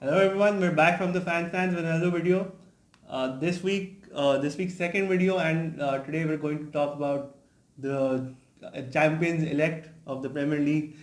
Hello everyone, we're back from the TheFanStands with another video. This week's second video, and today we're going to talk about the champions elect of the Premier League.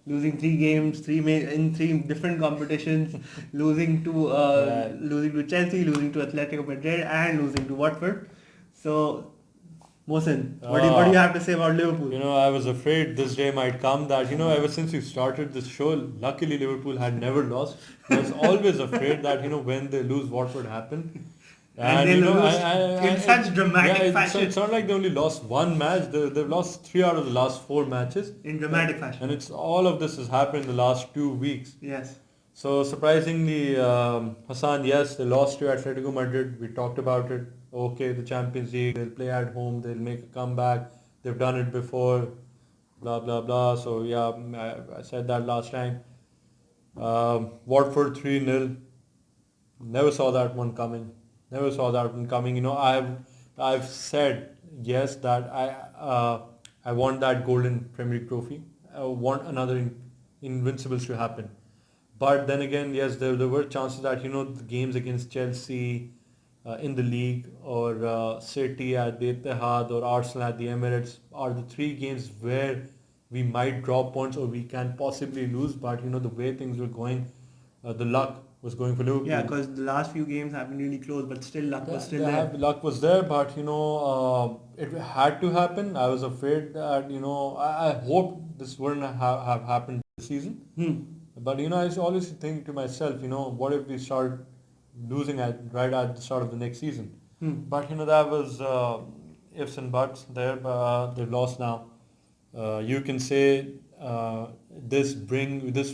Losing three games, in three different competitions, Right. losing to Chelsea, losing to Atletico Madrid, and losing to Watford. So, Mohsin, what do you have to say about Liverpool? I was afraid this day might come that, ever since you started this show, luckily Liverpool had never lost. I was always afraid that, when they lose, what would happen. And And, they lose in such yeah, dramatic fashion. it's not like they only lost one match. They've lost 3 out of the last 4 matches. In dramatic fashion. And it's all of this has happened in the last 2 weeks. Yes. So surprisingly, Hassan, yes, they lost to Atletico Madrid. We talked about it. Okay, the Champions League, they'll play at home, they'll make a comeback. They've done it before, blah, blah, blah. So yeah, I said that last time. Watford 3-0. Never saw that one coming. Never saw that one coming. I've said yes that I want that golden Premier League trophy. I want another Invincibles to happen. But then again, yes, there were chances that the games against Chelsea in the league, or City at the Etihad, or Arsenal at the Emirates are the three games where we might drop points or we can possibly lose. But the way things were going, the luck was going for Liverpool. Yeah, because the last few games have been really close, but still luck was still there. Luck was there, but it had to happen. I was afraid that I hoped this wouldn't have happened this season. But I always think to myself, what if we start losing right at the start of the next season? But that was ifs and buts there. But they've lost now. You can say this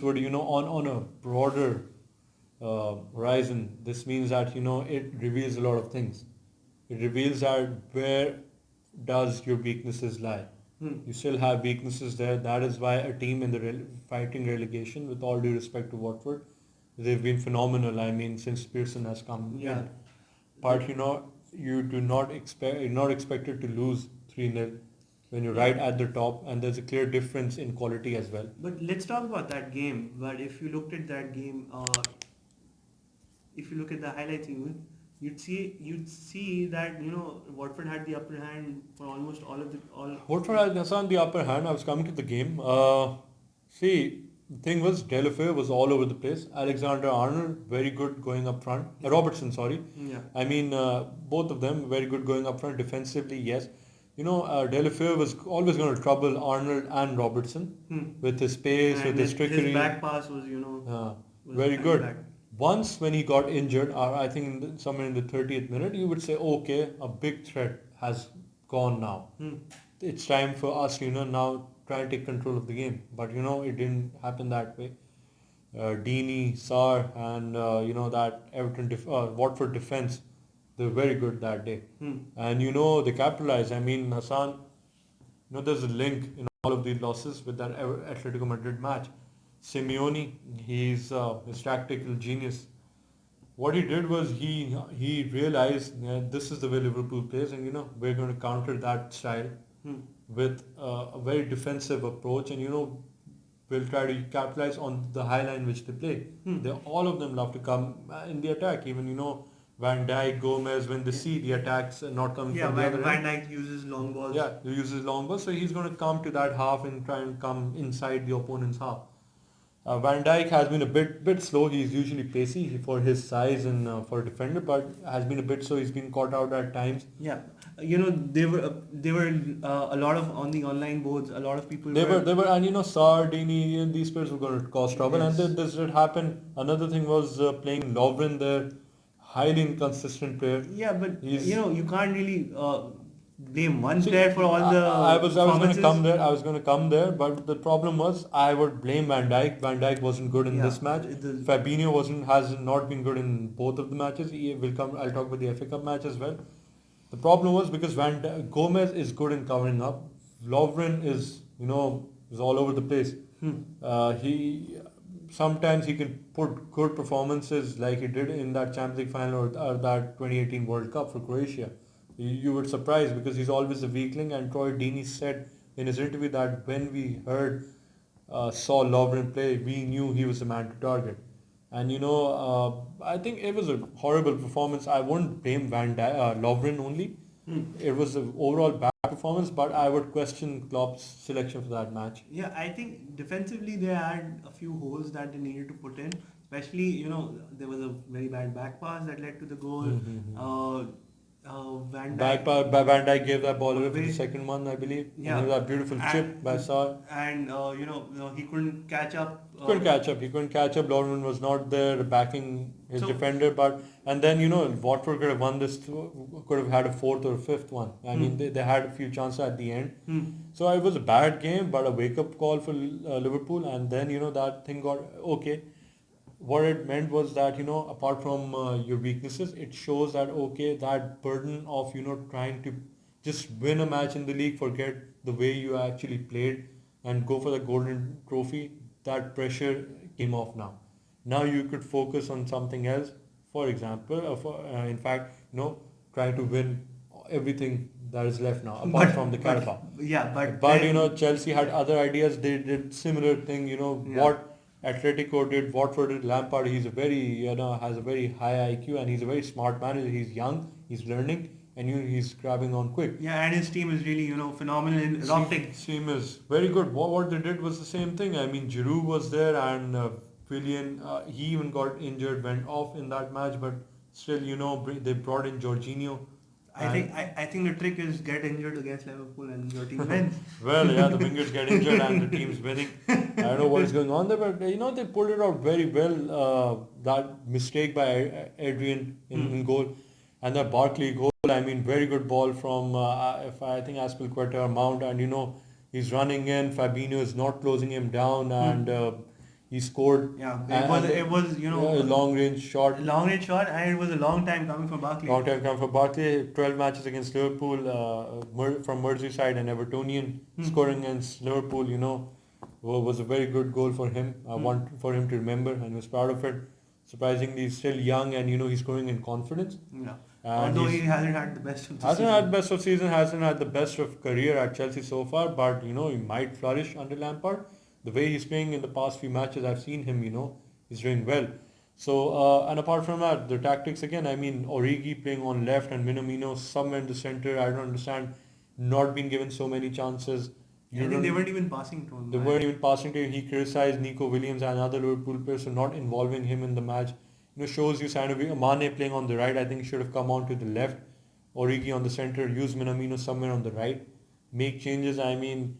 would on a broader horizon. This means that it reveals a lot of things. It reveals that where does your weaknesses lie. You still have weaknesses there. That is why a team in the fighting relegation, with all due respect to Watford, they've been phenomenal. I mean, since Pearson has come in. But you do not expect you're not expected to lose 3-0 when you're right at the top, and there's a clear difference in quality as well. But let's talk about that game. But if you looked at that game, if you look at the highlights even, you'd see that Watford had the upper hand for almost all. Watford has on the upper hand. I was coming to the game. See, the thing was, Delafeu was all over the place. Alexander-Arnold, very good going up front. Robertson, sorry. Yeah. I mean, both of them very good going up front. Defensively, yes. Delafeu was always going to trouble Arnold and Robertson with his pace, And with his trickery. his back pass was was Very good. fantastic. Once when he got injured, or I think somewhere in the 30th minute, you would say, okay, a big threat has gone now. It's time for us, now try and take control of the game. But it didn't happen that way. Deeney, Sarr, and that Watford defense, they're very good that day. And they capitalized. I mean, Hassan, there's a link in all of these losses with that Atletico Madrid match. Simeone, he's his tactical genius. What he did was he realized this is the way Liverpool plays, and we're going to counter that style with a very defensive approach, and we'll try to capitalize on the high line which they play. All of them love to come in the attack. Even Van Dijk, Gomez, when they see the attacks not coming from the other Van end. Dijk uses long balls. Yeah, he uses long balls, so he's going to come to that half and try and come inside the opponent's half. Van Dijk has been a bit slow. He's usually pacey for his size and for a defender, but has been a bit slow. He's been caught out at times. Yeah, there were a lot of on the online boards. A lot of people. They were, and Sarr, Deeney, and these players were going to cause trouble, Yes. and this did happen. Another thing was playing Lovren there, highly inconsistent player. Yeah, but He's- you can't really blame one player for all the. I was going to performances. come there. I was going to come there, but the problem was I would blame Van Dijk. Van Dijk wasn't good in Yeah, this match. Fabinho has not been good in both of the matches. I'll talk about the FA Cup match as well. The problem was because Gomez is good in covering up. Lovren is all over the place. He sometimes he can put good performances like he did in that Champions League final or that 2018 World Cup for Croatia. You would surprise because he's always a weakling, and Troy Deeney said in his interview that when we saw Lovren play, we knew he was the man to target. And I think it was a horrible performance. I won't blame Lovren only. It was an overall bad performance, but I would question Klopp's selection for that match. Yeah, I think defensively they had a few holes that they needed to put in. Especially, there was a very bad back pass that led to the goal. Van Dijk. Van Dijk gave that ball away for the Away. second one, I believe. Yeah. And that beautiful chip by Saar. And he couldn't catch up. He couldn't catch up. Lovren was not there backing his So- defender, and then Watford could have won this. Could have had a fourth or fifth one. I mean, they had a few chances at the end. So it was a bad game, but a wake up call for Liverpool, and then that thing got okay. What it meant was that apart from your weaknesses, it shows that that burden of trying to just win a match in the league, forget the way you actually played, and go for the golden trophy. That pressure came off now. Now you could focus on something else. For example, in fact, trying to win everything that is left now, apart from the Carabao. But then- Chelsea had other ideas. They did similar thing. What Atletico did, Watford did, Lampard. He's a very has a very high IQ, and he's a very smart manager. He's young, he's learning, and he's grabbing on quick. Yeah, and his team is really, phenomenal in adopting. Team is very good. What they did was the same thing. I mean, Giroud was there, and Willian, he even got injured, went off in that match, but still, they brought in Jorginho. I think the trick is get injured against Liverpool and your team wins. Well, yeah, the wingers get injured and the team's winning. I don't know what is going on there, but they pulled it out very well. That mistake by Adrian in goal, and that Barkley goal. I mean, very good ball from if I think Aspilicueta Mount, and he's running in. Fabinho is not closing him down, and he scored. Yeah, it was a long range shot. Long range shot, and it was a long time coming for Barkley. Long time coming for Barkley. 12 matches against Liverpool from Merseyside and Evertonian. Scoring against Liverpool, was a very good goal for him. I want for him to remember, and he was proud of it. Surprisingly, he's still young, and he's growing in confidence. Yeah. And although he hasn't had the best of the hasn't season. had best of season, hasn't had the best of career at Chelsea so far, but he might flourish under Lampard. The way he's playing in the past few matches, I've seen him, he's doing well. So, and apart from that, the tactics again, I mean, Origi playing on left and Minamino somewhere in the center. I don't understand not being given so many chances. I think they weren't even passing to him. They weren't even passing to him. He criticized Nico Williams and other Liverpool players for not involving him in the match. Shows you Mane playing on the right. I think he should have come on to the left. Origi on the center. Use Minamino somewhere on the right. Make changes. I mean,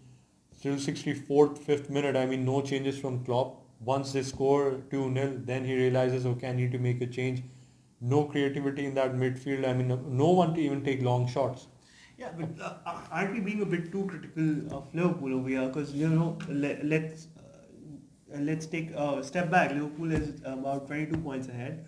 till 64th, 5th minute. I mean, no changes from Klopp. Once they score 2-0, then he realizes, okay, I need to make a change. No creativity in that midfield. I mean, no one to even take long shots. Yeah, but aren't we being a bit too critical of Liverpool over here? Because let's take a step back. Liverpool is about 22 points ahead.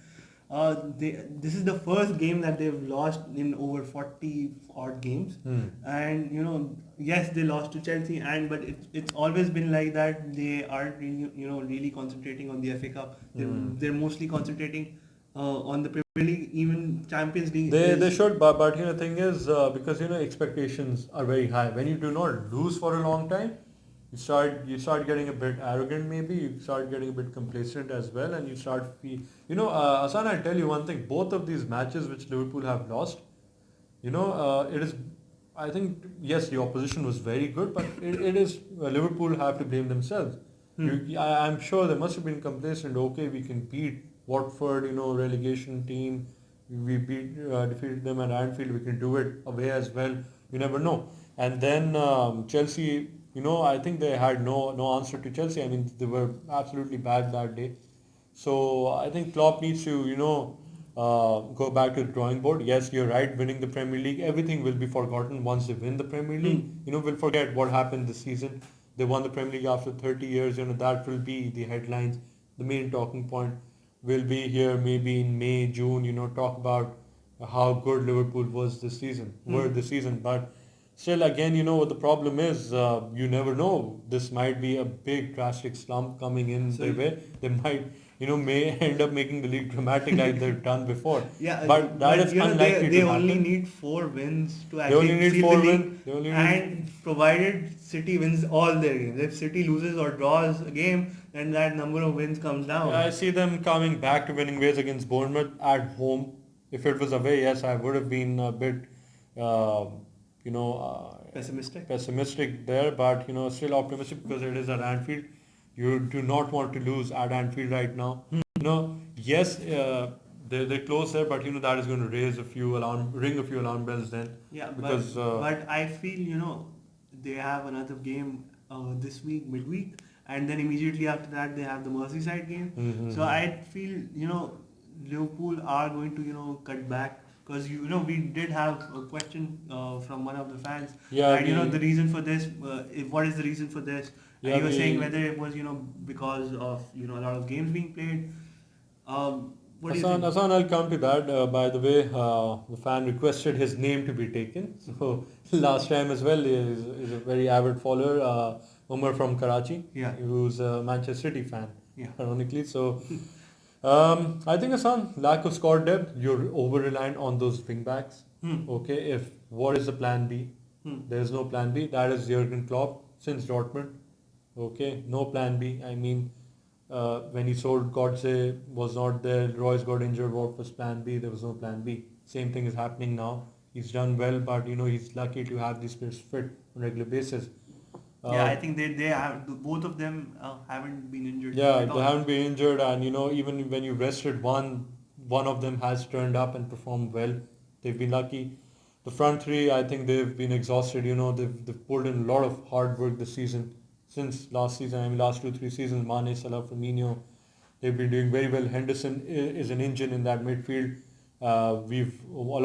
This is the first game that they've lost in over 40 odd games, and yes, they lost to Chelsea, but it's always been like that. They aren't really concentrating on the FA Cup. They're mostly concentrating on the Premier League, even Champions League. They should, but the thing is, because expectations are very high. When you do not lose for a long time, you start getting a bit arrogant. Maybe you start getting a bit complacent as well, and you start Hasan, I'll tell you one thing. Both of these matches which Liverpool have lost, it is. I think yes, the opposition was very good, but it is Liverpool have to blame themselves. I'm sure they must have been complacent. Okay, we can beat Watford, relegation team. We defeated them at Anfield. We can do it away as well. You never know. And then Chelsea, I think they had no answer to Chelsea. I mean, they were absolutely bad that day. So I think Klopp needs to, go back to the drawing board. Yes, you're right. Winning the Premier League, everything will be forgotten once they win the Premier League. We'll forget what happened this season. They won the Premier League after 30 years. That will be the headlines. The main talking point will be here maybe in May, June. Talk about how good Liverpool was this season. But still, again, what the problem is. You never know. This might be a big drastic slump coming in their way. They might may end up making the league dramatic like they've done before. Yeah, But that is unlikely they to only happen. need 4 wins to They only actually need seal the 4 league. wins. They only need. And provided City wins all their games, if City loses or draws a game, then that number of wins comes down. I see them coming back to winning ways against Bournemouth at home. If it was away, yes, I would have been a bit, uh, pessimistic there, but still optimistic because it is at Anfield. You do not want to lose at Anfield right now. Yes, they're close there, but that is going to ring a few alarm bells then. Yeah, because but I feel they have another game this week, midweek, and then immediately after that they have the Merseyside game. So I feel Liverpool are going to cut back, because we did have a question from one of the fans. Yeah, And the reason for this, what is the reason for this? Yeah, And he was saying whether it was because of a lot of games being played. What do you think? Hassan, I'll come to that. By the way, the fan requested his name to be taken. So last time as well, is a very avid follower, Umar from Karachi, Yeah. who's a Manchester City fan, Yeah. ironically. So I think, Hassan, lack of squad depth, you're over-reliant on those wing backs. Okay, what is the plan B? There is no plan B. That is Jurgen Klopp since Dortmund. Okay, no plan B. I mean, when he sold Godse was not there, Royce got injured, what was plan B? There was no plan B. Same thing is happening now. He's done well, but he's lucky to have these players fit on a regular basis. Yeah, I think they have, both of them haven't been injured. Yeah, at all. they haven't been injured, and even when you rested one of them has turned up and performed well. They've been lucky. The front three, I think they've been exhausted. They've pulled in a lot of hard work this season. Since last season, I mean last 2-3 seasons, Mane, Salah, Firmino, they've been doing very well. Henderson is an engine in that midfield. A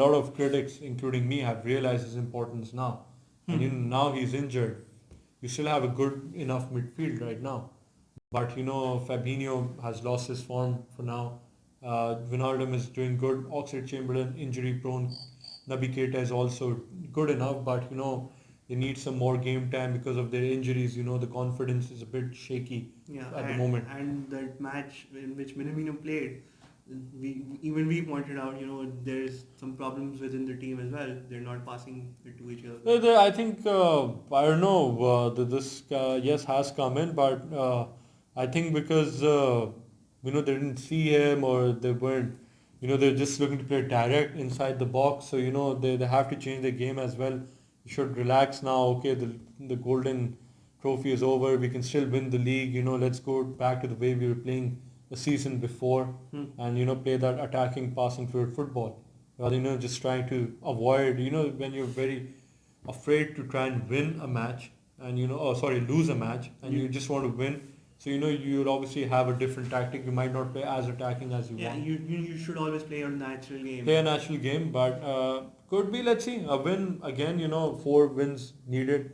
lot of critics, including me, have realized his importance now. And now he's injured. You still have a good enough midfield right now. But Fabinho has lost his form for now. Wijnaldum is doing good. Oxlade-Chamberlain injury prone. Naby Keita is also good enough, but they need some more game time because of their injuries. The confidence is a bit shaky at the moment. And that match in which Minamino played, we pointed out, there's some problems within the team as well. They're not passing it to each other. I think I don't know. This yes has come in, but I think because they didn't see him, or they weren't. They're just looking to play direct inside the box. So they have to change their game as well. You should relax now. Okay, the golden trophy is over. We can still win the league. Let's go back to the way we were playing the season before, and play that attacking, passing fluid football. Rather just trying to avoid. When you're very afraid to try and win a match, and lose a match, and you just want to win. So you'll obviously have a different tactic. You might not play as attacking as you want. Yeah, you should always play your natural game. Play a natural game, but could be, let's see, a win again. 4 wins needed.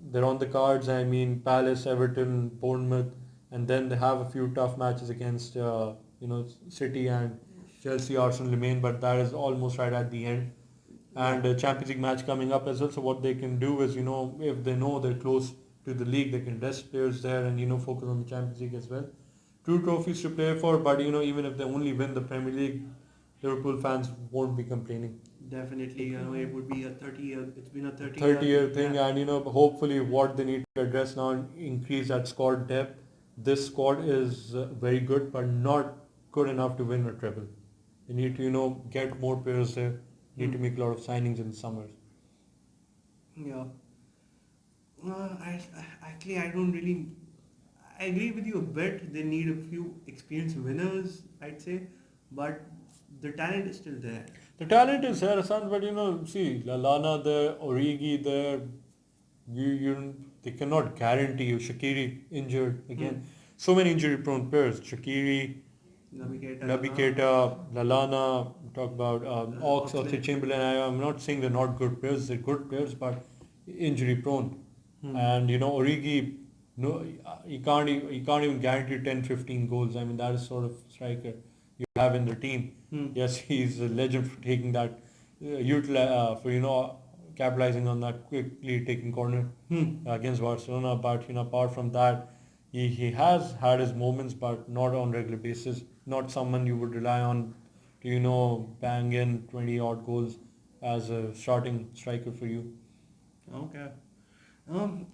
They're on the cards. I mean, Palace, Everton, Bournemouth, and then they have a few tough matches against City and Chelsea, Arsenal remain, but that is almost right at the end. And a Champions League match coming up as well. So what they can do is, if they know they're close to the league, they can rest players there and focus on the Champions League as well. 2 trophies to play for, but even if they only win the Premier League, Liverpool fans won't be complaining. Definitely, it would be a 30-year. It's been a 30-year thing, yeah. and hopefully what they need to address now and increase that squad depth. This squad is very good, but not good enough to win a treble. They need to get more players there. Need to make a lot of signings in the summers. Yeah. I don't really. I agree with you a bit. They need a few experienced winners, I'd say, but the talent is still there. The talent is there, Hassan, but see, Lallana there, Origi there. They cannot guarantee you. Shaqiri injured again. So many injury-prone players. Shaqiri, Naby Keita, Lallana. Talk about Oxlade-Chamberlain. I'm not saying they're not good players. They're good players, but injury-prone. And Origi, you can't even guarantee 10-15 goals. I mean, that is sort of striker you have in the team. Yes, he's a legend for taking that, capitalizing on that quickly taking corner against Barcelona. But apart from that, he has had his moments, but not on regular basis. Not someone you would rely on to, bang in 20 odd goals as a starting striker for you. Okay. Um,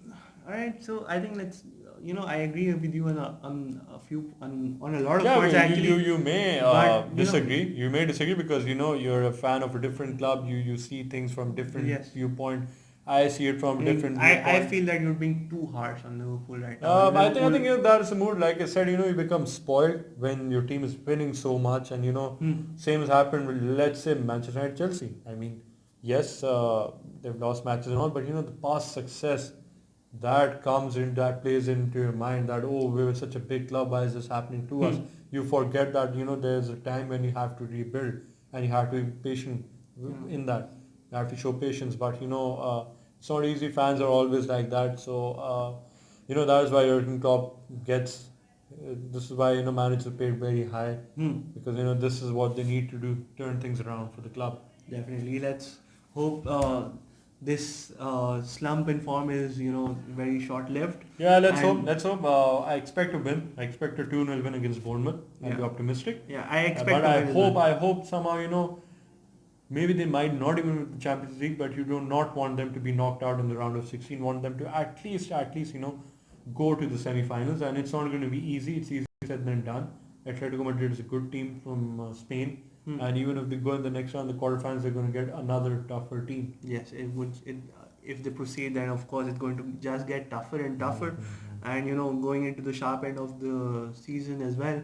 all right. So I think I agree with you on a few on a lot of Yeah, points well, actually. you may But disagree. You may disagree because you're a fan of a different club. You see things from different yes. viewpoint. I see it from a different I viewpoint. feel that you're being too harsh on Liverpool right now. I think that is the mood. Like I said, you become spoiled when your team is winning so much, and same has happened with, let's say, Manchester United, Chelsea. I mean, yes, they've lost matches and all, but the past success that plays into your mind that, oh, we were such a big club, why is this happening to us? You forget that there's a time when you have to rebuild and you have to be patient in that. You have to show patience, but it's not easy. Fans are always like that, so that is why Jurgen Klopp gets. This is why managers are paid very high because this is what they need to do, turn things around for the club. Definitely. Let's hope this slump in form is very short lived. Yeah, let's hope. Let's hope. I expect a win. I expect a 2-0 win against Bournemouth. I'll be optimistic. Yeah, I expect. But to win I hope somehow maybe they might not even win the Champions League, but you do not want them to be knocked out in the round of 16. Want them to at least go to the semi-finals, and it's not going to be easy. It's easier said than done. Atletico Madrid is a good team from Spain, and even if they go in the next round, the quarterfinals, they're going to get another tougher team. Yes, it would. If they proceed, then of course it's going to just get tougher and tougher, and going into the sharp end of the season as well.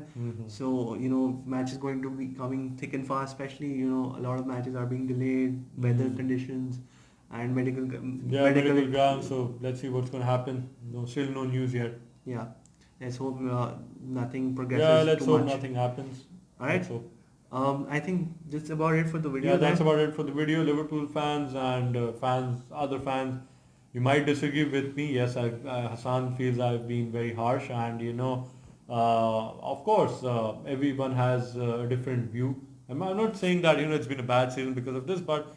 So matches going to be coming thick and fast. Especially a lot of matches are being delayed, weather conditions, and medical ground. So let's see what's going to happen. Still no news yet. Yeah, let's hope nothing progresses. Yeah, let's too hope much. nothing happens. All right. Let's hope. I think that's about it for the video. Yeah, that's about it for the video. Liverpool fans and other fans, you might disagree with me. Yes, Hassan feels I've been very harsh, and of course, everyone has a different view. I'm not saying that it's been a bad season because of this, but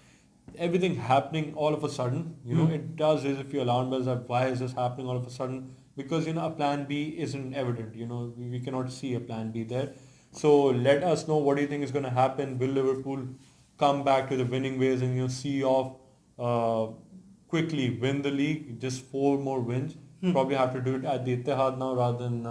everything happening all of a sudden, it does raise a few alarm bells that why is this happening all of a sudden? Because a plan B isn't evident. We cannot see a plan B there. So let us know, what do you think is going to happen? Will Liverpool come back to the winning ways and see off quickly, win the league, just 4 more wins? Probably have to do it at the Etihad now rather than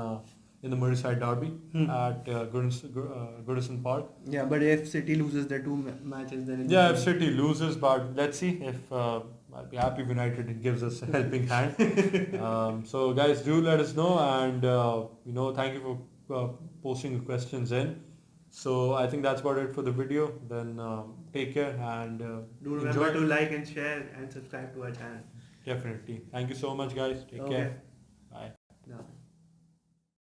in the Merseyside derby at Goodison Park. Yeah, but if City loses their 2 matches, then if City loses, but let's see if I'll be happy if United gives us a helping hand. So guys, do let us know, and thank you for posting the questions in. So I think that's about it for the video. Then take care and do remember to like and share and subscribe to our channel. Definitely. Thank you so much, guys. Take care.